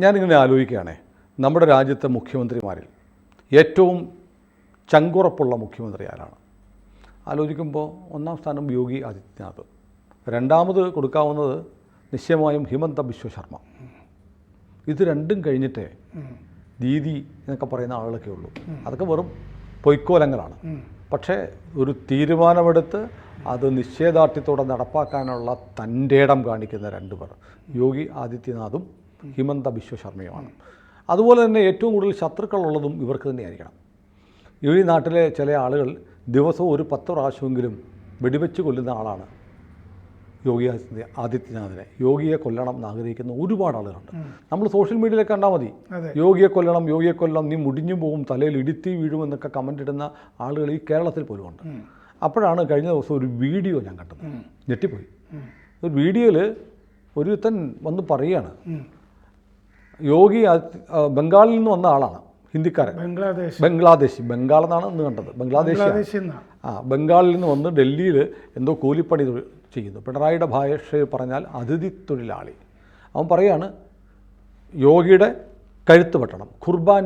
ഞാനിങ്ങനെ ആലോചിക്കുകയാണേ, നമ്മുടെ രാജ്യത്തെ മുഖ്യമന്ത്രിമാരിൽ ഏറ്റവും ചങ്കുറപ്പുള്ള മുഖ്യമന്ത്രി ആരാണ്? ആലോചിക്കുമ്പോൾ ഒന്നാം സ്ഥാനം യോഗി ആദിത്യനാഥ്, രണ്ടാമത് കൊടുക്കാവുന്നത് നിശ്ചയമായും ഹിമന്ത ബിശ്വ ശർമ്മ. ഇത് രണ്ടും കഴിഞ്ഞിട്ടേ ദീദി എന്നൊക്കെ പറയുന്ന ആളുകളൊക്കെ ഉള്ളൂ. അതൊക്കെ വെറും പൊയ്ക്കോലങ്ങളാണ്. പക്ഷേ ഒരു തീരുമാനമെടുത്ത് അത് നിശ്ചയദാർഢ്യത്തോടെ നടപ്പാക്കാനുള്ള തൻ്റെ ഇടം കാണിക്കുന്ന രണ്ടുപേർ യോഗി ആദിത്യനാഥും ഹിമന്ത ബിശ്വ ശർമ്മയുമാണ്. അതുപോലെ തന്നെ ഏറ്റവും കൂടുതൽ ശത്രുക്കളുള്ളതും ഇവർക്ക് തന്നെയായിരിക്കണം. ഈ നാട്ടിലെ ചില ആളുകൾ ദിവസവും ഒരു 10 പ്രാവശ്യമെങ്കിലും വെടിവെച്ച് കൊല്ലുന്ന ആളാണ് യോഗി ആദിത്യനാഥിനെ. യോഗിയെ കൊല്ലണം എന്നാഗ്രഹിക്കുന്ന ഒരുപാട് ആളുകളുണ്ട്. നമ്മൾ സോഷ്യൽ മീഡിയയിലൊക്കെ കണ്ടാൽ മതി, യോഗിയെ കൊല്ലണം, യോഗിയെ കൊല്ലണം, നീ മുടിഞ്ഞു പോകും, തലയിൽ ഇടുത്തി വീഴുമെന്നൊക്കെ കമൻ്റ് ഇടുന്ന ആളുകൾ ഈ കേരളത്തിൽ പോലും ഉണ്ട്. അപ്പോഴാണ് കഴിഞ്ഞ ദിവസം ഒരു വീഡിയോ ഞാൻ കണ്ടത്, ഞെട്ടിപ്പോയി. ഒരു വീഡിയോയിൽ ഒരുത്തൻ വന്ന് പറയുകയാണ്, യോഗി ബംഗാളിൽ നിന്ന് വന്ന ആളാണ്, ഹിന്ദിക്കാരൻ, ബംഗ്ലാദേശി, ബംഗാൾ എന്നാണ് ഇന്ന് കണ്ടത്, ബംഗ്ലാദേശി. ബംഗാളിൽ നിന്ന് വന്ന് ഡൽഹിയിൽ എന്തോ കൂലിപ്പണി ചെയ്യുന്നു. പിണറായിയുടെ ഭാഷയിൽ പറഞ്ഞാൽ അതിഥി തൊഴിലാളി. അവൻ പറയാണ് യോഗിയുടെ കഴുത്ത് വെട്ടണം, കുർബാൻ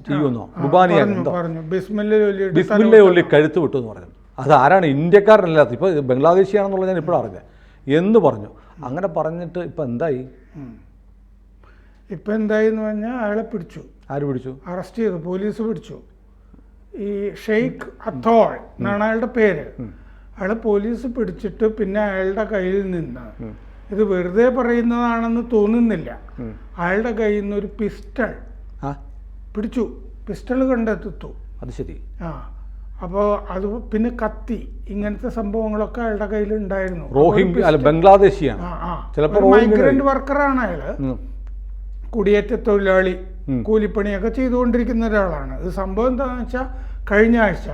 ചെയ്യുമെന്നോ, കുർബാനിയാണെന്തോ, ബിസ്മില്ല ചൊല്ലി കഴുത്ത് വിട്ടു എന്ന് പറഞ്ഞു. അതാരാണ്? ഇന്ത്യക്കാരനല്ലാത്ത, ഇപ്പോൾ ബംഗ്ലാദേശിയാണെന്നുള്ള ഞാൻ ഇപ്പോഴാണ് അറിഞ്ഞത് എന്ന് പറഞ്ഞു. അങ്ങനെ പറഞ്ഞിട്ട് ഇപ്പം എന്തായി? ഇപ്പം എന്തായെന്ന് പറഞ്ഞാൽ അയാളെ പിടിച്ചു. ആര് പിടിച്ചു? അറസ്റ്റ് ചെയ്തു, പോലീസ് പിടിച്ചു. ഈ ഷെയ്ഖ് അത്തോൾ എന്നാണ് അയാളുടെ പേര്. അയാളെ പോലീസ് പിടിച്ചിട്ട് പിന്നെ അയാളുടെ കയ്യിൽ നിന്ന്, ഇത് വെറുതെ പറയുന്നതാണെന്ന് തോന്നുന്നില്ല, അയാളുടെ കയ്യിൽ നിന്ന് ഒരു പിസ്റ്റൾ പിടിച്ചു. പിസ്റ്റൾ കണ്ടെത്തു. അത് ശരി. അപ്പോൾ അത് പിന്നെ കത്തി, ഇങ്ങനത്തെ സംഭവങ്ങളൊക്കെ അയാളുടെ കയ്യിൽ ഉണ്ടായിരുന്നു. ബംഗ്ലാദേശിയാണ്, മൈഗ്രന്റ് വർക്കറാണ് അയാള്, കുടിയേറ്റ തൊഴിലാളി, കൂലിപ്പണിയൊക്കെ ചെയ്തുകൊണ്ടിരിക്കുന്ന ഒരാളാണ്. ഇത് സംഭവം എന്താണെന്ന് വെച്ചാൽ, കഴിഞ്ഞ ആഴ്ച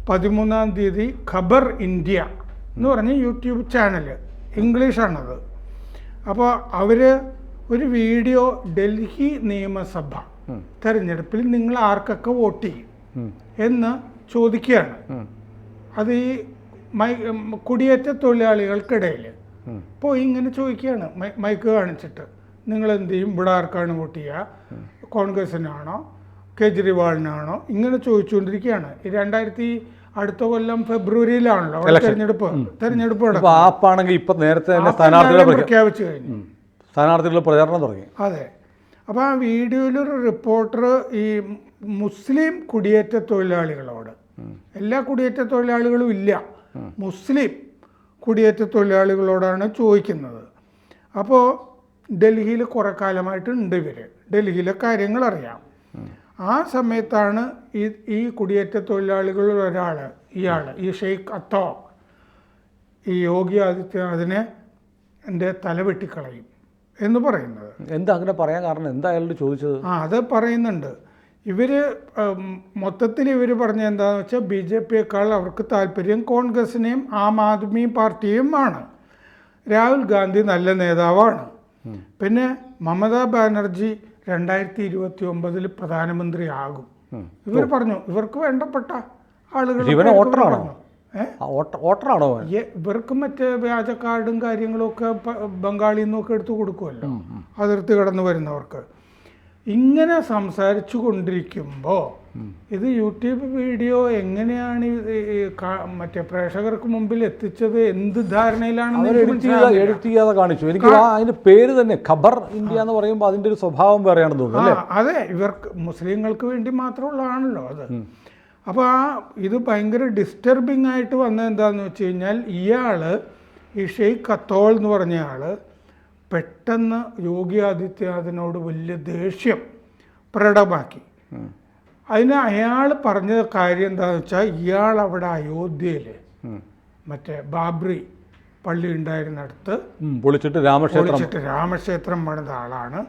13-ാം തീയതി ഖബർ ഇന്ത്യ എന്ന് പറഞ്ഞ യൂട്യൂബ് ചാനൽ, ഇംഗ്ലീഷാണത്. അപ്പോൾ അവർ ഒരു വീഡിയോ, ഡൽഹി നിയമസഭ തെരഞ്ഞെടുപ്പിൽ നിങ്ങൾ ആർക്കൊക്കെ വോട്ട് ചെയ്യും എന്ന് ചോദിക്കുകയാണ്. അത് ഈ കുടിയേറ്റ തൊഴിലാളികൾക്കിടയിൽ ഇപ്പോൾ ഇങ്ങനെ ചോദിക്കുകയാണ്, മൈക്ക് കാണിച്ചിട്ട്, നിങ്ങൾ എന്ത് ചെയ്യും, ഇവിടെ ആർക്കാണ് വോട്ട് ചെയ്യുക, കോൺഗ്രസിനാണോ കേജ്രിവാളിനാണോ, ഇങ്ങനെ ചോദിച്ചുകൊണ്ടിരിക്കുകയാണ്. അടുത്ത കൊല്ലം ഫെബ്രുവരിയിലാണല്ലോ തെരഞ്ഞെടുപ്പ് പ്രഖ്യാപിച്ചു കഴിഞ്ഞു, സ്ഥാനാർത്ഥികളുടെ പ്രചാരണം തുടങ്ങി. അതെ. അപ്പോൾ ആ വീഡിയോയിലൊരു റിപ്പോർട്ടർ ഈ മുസ്ലിം കുടിയേറ്റ തൊഴിലാളികളോട്, എല്ലാ കുടിയേറ്റ തൊഴിലാളികളും ഇല്ല, മുസ്ലിം കുടിയേറ്റ തൊഴിലാളികളോടാണ് ചോദിക്കുന്നത്. അപ്പോൾ ഡൽഹിയിൽ കുറേ കാലമായിട്ടുണ്ട് ഇവർ, ഡൽഹിയിലെ കാര്യങ്ങൾ അറിയാം. ആ സമയത്താണ് ഈ കുടിയേറ്റ തൊഴിലാളികളിൽ ഒരാൾ, ഈ ഷെയ്ഖ് അത്തോ, ഈ യോഗി ആദിത്യനാഥിനെ എൻ്റെ തല വെട്ടിക്കളയും എന്ന് പറയുന്നത്. എന്താ അങ്ങനെ പറയാൻ കാരണം? എന്താ അയാളോട് ചോദിച്ചത്? അത് പറയുന്നുണ്ട്. മൊത്തത്തിൽ ഇവർ പറഞ്ഞത് എന്താണെന്ന് വെച്ചാൽ, BJPയേക്കാൾ അവർക്ക് താല്പര്യം കോൺഗ്രസിനെയും ആം ആദ്മി പാർട്ടിയും ആണ്. രാഹുൽ ഗാന്ധി നല്ല നേതാവാണ്. പിന്നെ മമതാ ബാനർജി 2029 പ്രധാനമന്ത്രിയാകും. ഇവർ പറഞ്ഞു, ഇവർക്ക് വേണ്ടപ്പെട്ട ആളുകൾ. ഇവർക്ക് മറ്റേ വ്യാജ കാർഡും കാര്യങ്ങളും ഒക്കെ ബംഗാളിൽ നിന്നൊക്കെ എടുത്തു കൊടുക്കുമല്ലോ, അതിർത്തി കടന്നു വരുന്നവർക്ക്. ഇങ്ങനെ സംസാരിച്ചു കൊണ്ടിരിക്കുമ്പോൾ ഇത് യൂട്യൂബ് വീഡിയോ എങ്ങനെയാണ് മറ്റേ പ്രേക്ഷകർക്ക് മുമ്പിൽ എത്തിച്ചത്, എന്ത് ധാരണയിലാണെന്ന് എഡിറ്റ് ചെയ്യാതെ കാണിച്ചു. എനിക്ക് അതിന്റെ പേര് തന്നെ ഖബർ ഇന്ത്യ എന്ന് പറയുമ്പോൾ അതിന്റെ ഒരു സ്വഭാവം വേറെയാണെന്ന് തോന്നുന്നു. അതെ, ഇവർക്ക് മുസ്ലിങ്ങൾക്ക് വേണ്ടി മാത്രമുള്ളതാണല്ലോ അത്. അപ്പോൾ ഇത് ഭയങ്കര ഡിസ്റ്റർബിംഗ് ആയിട്ട് വന്നത് എന്താണെന്ന് വെച്ച് കഴിഞ്ഞാൽ, ഈ ഷെയ്ഖ് അത്തോൾ എന്ന് പറഞ്ഞ ആൾ പെട്ടെന്ന് യോഗി ആദിത്യനാഥിനോട് വലിയ ദേഷ്യം പ്രകടമാക്കി. അതിന് അയാൾ പറഞ്ഞ കാര്യം എന്താണെന്ന് വെച്ചാൽ, ഇയാൾ അവിടെ അയോധ്യയിൽ മറ്റേ ബാബ്രി പള്ളി ഉണ്ടായിരുന്നിടത്ത് പൊളിച്ചിട്ട് രാമക്ഷേത്രം പണിത ആളാണ്.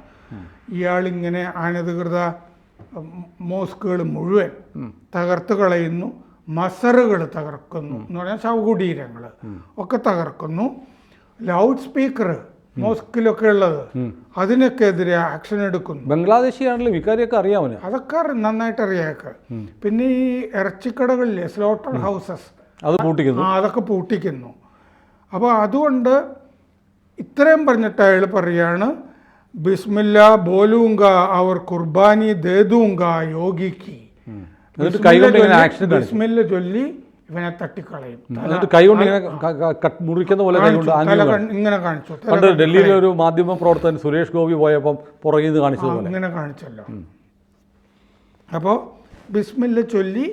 ഇയാളിങ്ങനെ അനധികൃത മോസ്കുകൾ മുഴുവൻ തകർത്ത് കളയുന്നു, മസറുകൾ തകർക്കുന്നു എന്ന് പറഞ്ഞാൽ ശവകുടീരങ്ങൾ ഒക്കെ തകർക്കുന്നു, ലൗഡ് സ്പീക്കർ മോസ്കിലൊക്കെ ഉള്ളത് അതിനൊക്കെ എതിരെ ആക്ഷൻ എടുക്കുന്നു. ബംഗ്ലാദേശിയാണെങ്കിലും ഇക്കാര്യമൊക്കെ അറിയാമല്ലോ, അതൊക്കെ നന്നായിട്ട് അറിയാമൊക്കെ. പിന്നെ ഈ ഇറച്ചിക്കടകളിലെ സ്ലോട്ടർ ഹൗസസ് അതൊക്കെ പൂട്ടിക്കുന്നു. അപ്പോൾ അതുകൊണ്ട് ഇത്രയും പറഞ്ഞിട്ട് അയാൾ പറയാണ്, ബിസ്മില്ല ബോലൂങ്ക അവർ കുർബാനി ദേദൂങ്ക യോഗിക്ക്. എന്നിട്ട് കൈ കൊണ്ട് ഇങ്ങനെ ആക്ഷൻ ബിസ്മില്ല ചൊല്ലി ഇവനെ തട്ടിക്കളയും. എന്നിട്ട് കൈ കൊണ്ട് ഇങ്ങനെ മുറിക്കുന്ന പോലെ കൈ കൊണ്ട് ഇങ്ങനെ കാണിച്ചു. പണ്ട് ഡൽഹിയിലെ ഒരു മാധ്യമ പ്രവർത്തകൻ സുരേഷ് ഗോപി പോയപ്പം പുറകിൽ നിന്ന് കാണിച്ചതുപോലെ ഇങ്ങനെ കാണിച്ചല്ലോ. അപ്പോൾ ബിസ്മില്ല ചൊല്ലി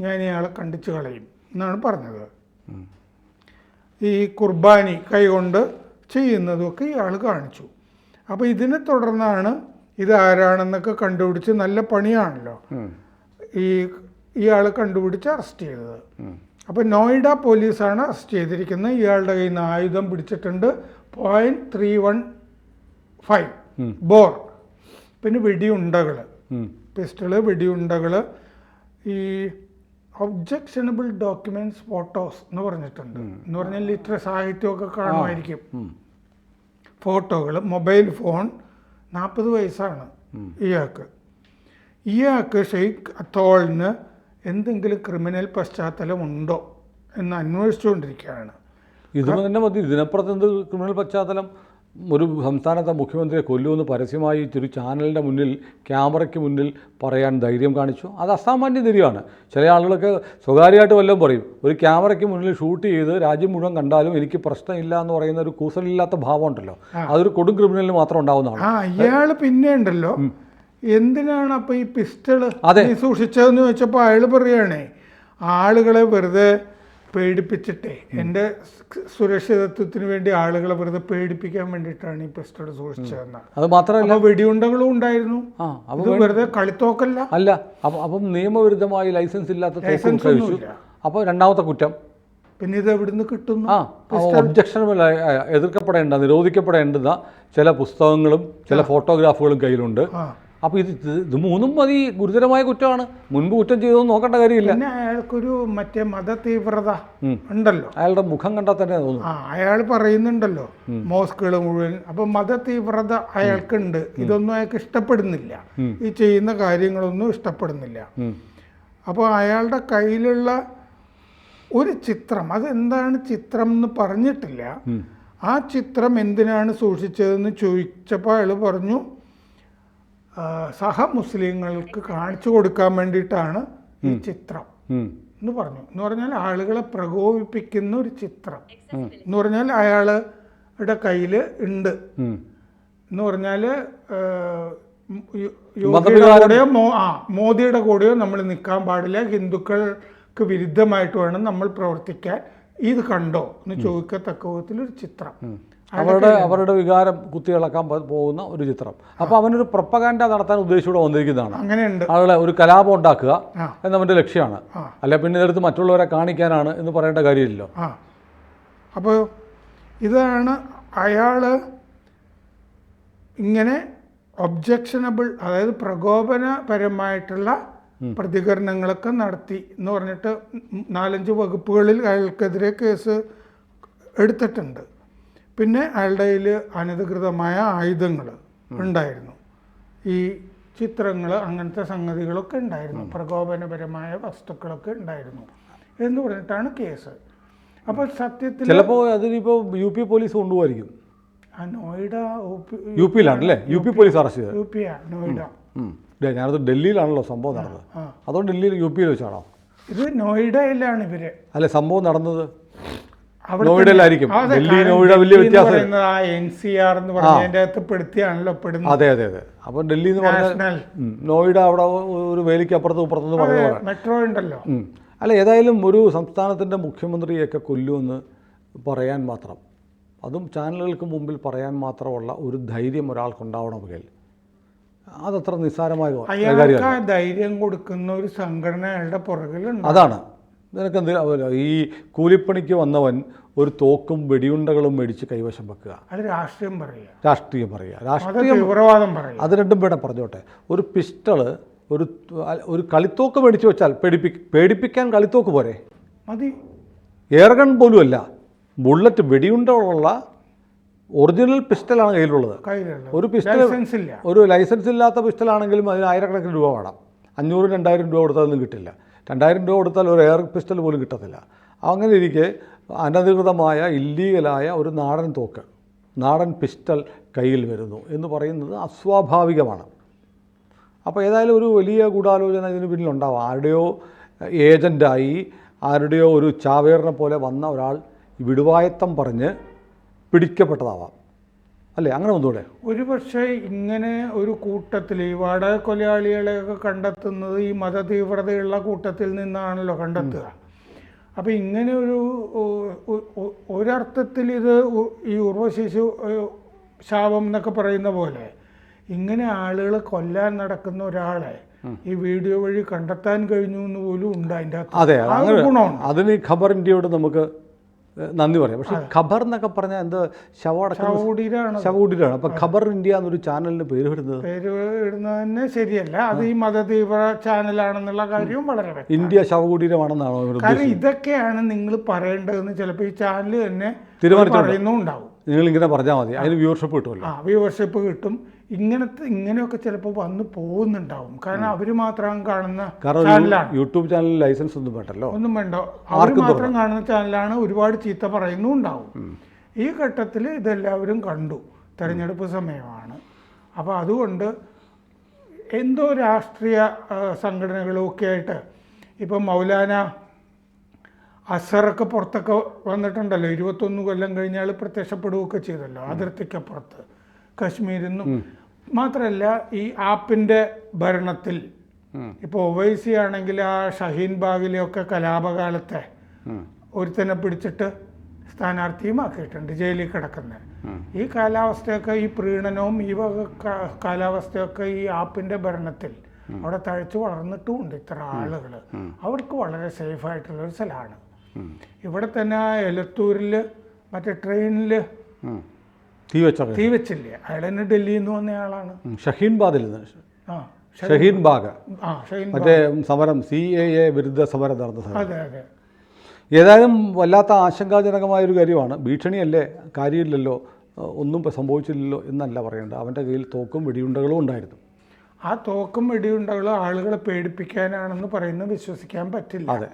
ഞാൻ ഇയാളെ കണ്ടിച്ചു കളയും എന്നാണ് പറഞ്ഞത്. ഈ കുർബാനി കൈകൊണ്ട് ചെയ്യുന്നതൊക്കെ ഇയാൾ കാണിച്ചു. അപ്പോൾ ഇതിനെ തുടർന്നാണ് ഇത് ആരാണെന്നൊക്കെ കണ്ടുപിടിച്ച്, നല്ല പണിയാണല്ലോ ഇയാൾ കണ്ടുപിടിച്ച് അറസ്റ്റ് ചെയ്തത്. അപ്പോൾ നോയിഡ പോലീസാണ് അറസ്റ്റ് ചെയ്തിരിക്കുന്നത്. ഇയാളുടെ കയ്യിൽ നിന്ന് ആയുധം പിടിച്ചിട്ടുണ്ട്, .315 ബോർ, പിന്നെ വെടിയുണ്ടകൾ, പിസ്റ്റള്, വെടിയുണ്ടകൾ, ഈ ഒബ്ജക്ഷനബിൾ ഡോക്യുമെന്റ്സ്, ഫോട്ടോസ് എന്ന് പറഞ്ഞിട്ടുണ്ട്. എന്ന് പറഞ്ഞാൽ ലിറ്ററ സാഹിത്യമൊക്കെ കാണുമായിരിക്കും. ഫോട്ടോകൾ, മൊബൈൽ ഫോൺ. 40 വയസ്സാണ് ഇയാൾക്ക് ഷെയ്ഖ് അത്തോളിന് എന്തെങ്കിലും ക്രിമിനൽ പശ്ചാത്തലം ഉണ്ടോ എന്ന് അന്വേഷിച്ചുകൊണ്ടിരിക്കുകയാണ്. ഇതിന് തന്നെ മതി. ഇതിനപ്പുറത്ത് എന്ത് ക്രിമിനൽ പശ്ചാത്തലം? ഒരു സംസ്ഥാനത്തെ മുഖ്യമന്ത്രിയെ കൊല്ലുമെന്ന് പരസ്യമായി ഒരു ചാനലിൻ്റെ മുന്നിൽ, ക്യാമറയ്ക്ക് മുന്നിൽ പറയാൻ ധൈര്യം കാണിച്ചു. അത് അസാമാന്യ ധൈര്യമാണ്. ചില ആളുകളൊക്കെ സ്വകാര്യമായിട്ട് വല്ലതും പറയും. ഒരു ക്യാമറയ്ക്ക് മുന്നിൽ ഷൂട്ട് ചെയ്ത് രാജ്യം മുഴുവൻ കണ്ടാലും എനിക്ക് പ്രശ്നമില്ല എന്ന് പറയുന്ന ഒരു കൂസലില്ലാത്ത ഭാവം ഉണ്ടല്ലോ, അതൊരു കൊടും ക്രിമിനലിന് മാത്രം ഉണ്ടാവുന്നതാണ്. ഇയാൾ പിന്നെ ഉണ്ടല്ലോ, എന്തിനാണ് അപ്പോൾ ഈ പിസ്റ്റള് സൂക്ഷിച്ചതെന്ന് ചോദിച്ചപ്പോൾ അയാൾ പറയുകയാണേ, ആളുകളെ വെറുതെ പേടിപ്പിച്ചിട്ടേ, എൻ്റെ സുരക്ഷിതത്വത്തിന് വേണ്ടി ആളുകളെ വെറുതെ പേടിപ്പിക്കാൻ വേണ്ടിയിട്ടാണ് ഈ പിസ്റ്റൾ സൂക്ഷിച്ചതെന്നാണ്. അത് മാത്രമല്ല, വെടിയുണ്ടകളും ഉണ്ടായിരുന്നു. വെറുതെ കളിത്തോക്കല്ല അല്ല. അപ്പം നിയമവിരുദ്ധമായി ലൈസൻസ് ഇല്ലാത്ത കഴിച്ചു. അപ്പോൾ രണ്ടാമത്തെ കുറ്റം. പിന്നെ ഇത് എവിടുന്ന് കിട്ടുന്നു? ഒബ്ജക്ഷനബിൾ, എതിർക്കപ്പെടേണ്ട, നിരോധിക്കപ്പെടേണ്ടുന്ന ചില പുസ്തകങ്ങളും ചില ഫോട്ടോഗ്രാഫുകളും കയ്യിലുണ്ട്. അപ്പോൾ ഇത് മൂന്നും മതി, ഗുരുതരമായ കുറ്റമാണ്. മുൻപ് കുറ്റം ചെയ്തതെന്ന് നോക്കേണ്ട കാര്യമില്ല. പിന്നെ അയാൾക്കൊരു മറ്റേ മത തീവ്രത ഉണ്ടല്ലോ, അയാളുടെ മുഖം കണ്ടാൽ തന്നെ തോന്നും. അയാൾ പറയുന്നുണ്ടല്ലോ മോസ്കുകൾ മുഴുവൻ. അപ്പം മത തീവ്രത അയാൾക്കുണ്ട്. ഇതൊന്നും അയാൾക്ക് ഇഷ്ടപ്പെടുന്നില്ല, ഈ ചെയ്യുന്ന കാര്യങ്ങളൊന്നും ഇഷ്ടപ്പെടുന്നില്ല. അപ്പോൾ അയാളുടെ കയ്യിലുള്ള ഒരു ചിത്രം, അതെന്താണ് ചിത്രം എന്ന് പറഞ്ഞിട്ടില്ല. ആ ചിത്രം എന്തിനാണ് സൂക്ഷിച്ചതെന്ന് ചോദിച്ചപ്പോൾ അയാൾ പറഞ്ഞു, സഹമുസ്ലിങ്ങൾക്ക് കാണിച്ചു കൊടുക്കാൻ വേണ്ടിയിട്ടാണ് ഈ ചിത്രം എന്ന് പറഞ്ഞു. എന്ന് പറഞ്ഞാൽ ആളുകളെ പ്രകോപിപ്പിക്കുന്ന ഒരു ചിത്രം എന്ന് പറഞ്ഞാൽ അയാളുടെ കയ്യിൽ ഉണ്ട് എന്ന് പറഞ്ഞാൽ കൂടെയോ മോദിയുടെ കൂടെയോ നമ്മൾ നിൽക്കാൻ പാടില്ല, ഹിന്ദുക്കൾക്ക് വിരുദ്ധമായിട്ട് വേണം നമ്മൾ പ്രവർത്തിക്കാൻ, ഇത് കണ്ടോ എന്ന് ചോദിക്കത്തക്ക വിധത്തിലൊരു ചിത്രം, അവരുടെ വികാരം കുത്തിയിളക്കാൻ പോകുന്ന ഒരു ചിത്രം. അപ്പോൾ അവനൊരു പ്രൊപ്പഗാൻഡ നടത്താൻ ഉദ്ദേശിച്ചൂടെ വന്നിരിക്കുന്നതാണ്. അങ്ങനെയുണ്ട്. ആളുകളെ ഒരു കലാപം ഉണ്ടാക്കുക എന്നവൻ്റെ ലക്ഷ്യമാണ്. അല്ല പിന്നെ ഇതെടുത്ത് മറ്റുള്ളവരെ കാണിക്കാനാണ് എന്ന് പറയേണ്ട കാര്യമില്ലല്ലോ. അപ്പോൾ ഇതാണ് അയാൾ ഇങ്ങനെ ഒബ്ജക്ഷനബിൾ, അതായത് പ്രകോപനപരമായിട്ടുള്ള പ്രതികരണങ്ങളൊക്കെ നടത്തി എന്ന് പറഞ്ഞിട്ട് 4-5 വകുപ്പുകളിൽ അയാൾക്കെതിരെ കേസ് എടുത്തിട്ടുണ്ട്. പിന്നെ അയാളുടെ കയ്യിൽ അനധികൃതമായ ആയുധങ്ങൾ ഉണ്ടായിരുന്നു, ഈ ചിത്രങ്ങൾ, അങ്ങനത്തെ സംഗതികളൊക്കെ ഉണ്ടായിരുന്നു, പ്രകോപനപരമായ വസ്തുക്കളൊക്കെ ഉണ്ടായിരുന്നു എന്ന് പറഞ്ഞിട്ടാണ് കേസ്. അപ്പോൾ സത്യത്തിൽ ചിലപ്പോൾ അതിനിപ്പോൾ UP പോലീസ് കൊണ്ടുപോയിരിക്കും. നോയിഡ UPയിലാണല്ലേ? UP പോലീസ് അറസ്റ്റ് ചെയ്തത്? UP നോയിഡ. ഞാനത് ഡൽഹിയിലാണല്ലോ സംഭവം നടന്നത്. അതുകൊണ്ട് ഡൽഹിയിൽ UPയിൽ വെച്ചാണോ? ഇത് നോയിഡയിലാണ് ഇവര്. അല്ല, സംഭവം നടന്നത് നോയിഡയിലായിരിക്കും. ഡൽഹി നോയിഡ വലിയ വ്യത്യാസം. NCR എന്ന് പറഞ്ഞതിൻ്റെ അകത്ത് പെടുത്തിയാണല്ലോ പെടുന്നത്. അതെ അതെ അതെ. അപ്പോൾ ഡൽഹി എന്ന് പറഞ്ഞാൽ നോയിഡ അവിടെ ഒരു വേലിക്ക് അപ്പുറത്തും ഇപ്പുറത്തും പറയുന്നത് മെട്രോ ഉണ്ടല്ലോ. അല്ല, ഏതായാലും ഒരു സംസ്ഥാനത്തിൻ്റെ മുഖ്യമന്ത്രിയൊക്കെ കൊല്ലുമെന്ന് പറയാൻ മാത്രം, അതും ചാനലുകൾക്ക് മുമ്പിൽ പറയാൻ മാത്രമുള്ള ഒരു ധൈര്യം ഒരാൾക്കുണ്ടാവണമെങ്കിൽ അതത്ര നിസ്സാരമായ കാര്യമല്ല. ധൈര്യം കൊടുക്കുന്ന ഒരു സംഘടന അയാളുടെ പുറകിലുണ്ട്. അതാണ്. നിനക്ക് ഈ കൂലിപ്പണിക്ക് വന്നവൻ ഒരു തോക്കും വെടിയുണ്ടകളും മേടിച്ച് കൈവശം വെക്കുക, അത് രാഷ്ട്രീയം പറയുക, രാഷ്ട്രീയം തീവ്രവാദം പറയുക, അത് രണ്ടും വേണം പറഞ്ഞോട്ടെ. ഒരു പിസ്റ്റള്, ഒരു കളിത്തോക്ക് മേടിച്ച് വെച്ചാൽ പേടിപ്പിക്കാൻ കളിത്തോക്ക് പോരെ, മതി. എയർഗൺ പോലുമല്ല, ബുള്ളറ്റ് വെടിയുണ്ടുള്ള ഒറിജിനൽ പിസ്റ്റലാണ് കയ്യിലുള്ളത്. ഒരു പിസ്റ്റൾ, ഒരു ലൈസൻസ് ഇല്ലാത്ത പിസ്റ്റലാണെങ്കിലും അതിന് 1000 രൂപ വേണം. 500-2000 രൂപ കൊടുത്താലൊന്നും കിട്ടില്ല. 2000 രൂപ കൊടുത്താൽ ഒരു എയർ പിസ്റ്റൽ പോലും കിട്ടത്തില്ല. അങ്ങനെ ഇരിക്കെ അനധികൃതമായ ഇല്ലീഗലായ ഒരു നാടൻ തോക്ക് നാടൻ പിസ്റ്റൾ കയ്യിൽ വരുന്നു എന്ന് പറയുന്നത് അസ്വാഭാവികമാണ്. അപ്പോൾ ഏതായാലും ഒരു വലിയ ഗൂഢാലോചന ഇതിന് പിന്നിലുണ്ടാവും. ആരുടെയോ ഏജൻ്റായി ആരുടെയോ ഒരു ചാവേറിനെ പോലെ വന്ന ഒരാൾ വിടുവായത്തം പറഞ്ഞ് പിടിക്കപ്പെട്ടതാവാം, അല്ലേ? അങ്ങനെ ഒന്നുകൂടെ ഒരു പക്ഷേ ഇങ്ങനെ ഒരു കൂട്ടത്തിൽ ഈ വാടക കൊലയാളികളെയൊക്കെ കണ്ടെത്തുന്നത് ഈ മതതീവ്രതയുള്ള കൂട്ടത്തിൽ നിന്നാണല്ലോ കണ്ടെത്തുക. അപ്പം ഇങ്ങനെ ഒരർത്ഥത്തിൽ ഇത് ഈ ഉർവശിശു ശാപം എന്നൊക്കെ പറയുന്ന പോലെ ഇങ്ങനെ ആളുകൾ കൊല്ലാൻ നടക്കുന്ന ഒരാളെ ഈ വീഡിയോ വഴി കണ്ടെത്താൻ കഴിഞ്ഞു എന്ന് പോലും ഉണ്ട്. അതിൻ്റെ അതെ, ഗുണമുണ്ട്. അതിന് ഖബർ ഇന്ത്യയോട് നമുക്ക് നന്ദി പറയാം. പക്ഷേ ഖബർ എന്നൊക്കെ പറഞ്ഞാൽ എന്ത് ശവകുടീരാണ്. അപ്പം ഖബർ ഇന്ത്യ എന്നൊരു ചാനലിന് പേര് ഇടുന്നത് തന്നെ ശരിയല്ല. അത് ഈ മതതീവ്ര ചാനലാണെന്നുള്ള കാര്യവും വളരെ ഇന്ത്യ ശവകുടീരമാണെന്നാണോ? കാരണം ഇതൊക്കെയാണ് നിങ്ങൾ പറയേണ്ടതെന്ന് ചിലപ്പോൾ ഈ ചാനൽ തന്നെ പറയുന്നുണ്ടാവും. നിങ്ങളിങ്ങനെ പറഞ്ഞാൽ മതി, അതിന് വ്യൂവർഷിപ്പ് കിട്ടുമല്ലോ. വ്യൂവർഷിപ്പ് കിട്ടും. ഇങ്ങനെയൊക്കെ ചിലപ്പോൾ വന്ന് പോകുന്നുണ്ടാവും. കാരണം അവർ മാത്രം കാണുന്ന ചാനലാണ്. യൂട്യൂബ് ചാനൽ ലൈസൻസ് ഒന്നും വേണ്ടല്ലോ, ഒന്നും വേണ്ട. അവർ മാത്രം കാണുന്ന ചാനലാണ്. ഒരുപാട് ചീത്ത പറയുന്നുണ്ടാവും. ഈ ഘട്ടത്തിൽ ഇതെല്ലാവരും കണ്ടു. തെരഞ്ഞെടുപ്പ് സമയമാണ്. അപ്പോൾ അതുകൊണ്ട് എന്തോ രാഷ്ട്രീയ സംഘടനകളും ഒക്കെ ആയിട്ട് ഇപ്പം മൗലാന അസറൊക്കെ പുറത്തൊക്കെ വന്നിട്ടുണ്ടല്ലോ. 21 കൊല്ലം കഴിഞ്ഞാൽ പ്രത്യക്ഷപ്പെടുകയൊക്കെ ചെയ്തല്ലോ അതിർത്തിക്കപ്പുറത്ത് കശ്മീരിൽ നിന്നും. മാത്രമല്ല ഈ ആപ്പിൻ്റെ ഭരണത്തിൽ ഇപ്പോൾ ഒവൈസി ആണെങ്കിൽ ആ ഷഹീൻ ബാഗിലെയൊക്കെ കലാപകാലത്തെ ഒരുത്തനെ പിടിച്ചിട്ട് സ്ഥാനാർത്ഥിയുമാക്കിയിട്ടുണ്ട്, ജയിലിൽ കിടക്കുന്നത്. ഈ കാലാവസ്ഥയൊക്കെ ഈ പ്രീണനവും ഈ വക കാലാവസ്ഥയൊക്കെ ഈ ആപ്പിൻ്റെ ഭരണത്തിൽ അവിടെ തഴച്ചു വളർന്നിട്ടുമുണ്ട്. ഇത്ര ആളുകൾ അവർക്ക് വളരെ സേഫായിട്ടുള്ളൊരു സ്ഥലമാണ്. ഇവിടെ തന്നെ എലത്തൂരിൽ മറ്റേ ട്രെയിനിൽ തീ വെച്ചില്ലേ, അയാൾ തന്നെ ഡൽഹിയിൽ നിന്ന് വന്നയാളാണ്. ഷഹീൻ ബാഗിൽ ഷഹീൻ ബാഗ് മറ്റേ സമരം CAA വിരുദ്ധ സമരം നടന്ന സമരം. അതെ അതെ. ഏതായാലും വല്ലാത്ത ആശങ്കാജനകമായൊരു കാര്യമാണ്. ഭീഷണിയല്ലേ, കാര്യമില്ലല്ലോ, ഒന്നും സംഭവിച്ചില്ലല്ലോ എന്നല്ല പറയേണ്ടത്. അവൻ്റെ കയ്യിൽ തോക്കും വെടിയുണ്ടകളും ഉണ്ടായിരുന്നു. ആ തോക്കും വെടിയുണ്ടകളും ആളുകളെ പേടിപ്പിക്കാനാണെന്ന് പറയുന്നത് വിശ്വസിക്കാൻ പറ്റില്ല. അതെ.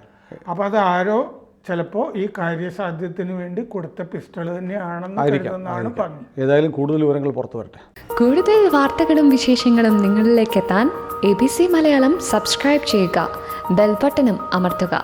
അപ്പോൾ അതാരോ ചിലപ്പോൾ ഈ കാര്യസാധ്യത്തിന് വേണ്ടി കൊടുത്ത പിസ്റ്റൾ തന്നെയാണെന്ന് കരുതുന്നതാണ് പറഞ്ഞു. ഏതായാലും കൂടുതൽ വിവരങ്ങൾ പുറത്തു വരട്ടെ. കൂടുതൽ വാർത്തകളും വിശേഷങ്ങളും നിങ്ങളിലേക്ക് എത്താൻ ABC മലയാളം സബ്സ്ക്രൈബ് ചെയ്യുക, ബെൽ ബട്ടണും അമർത്തുക.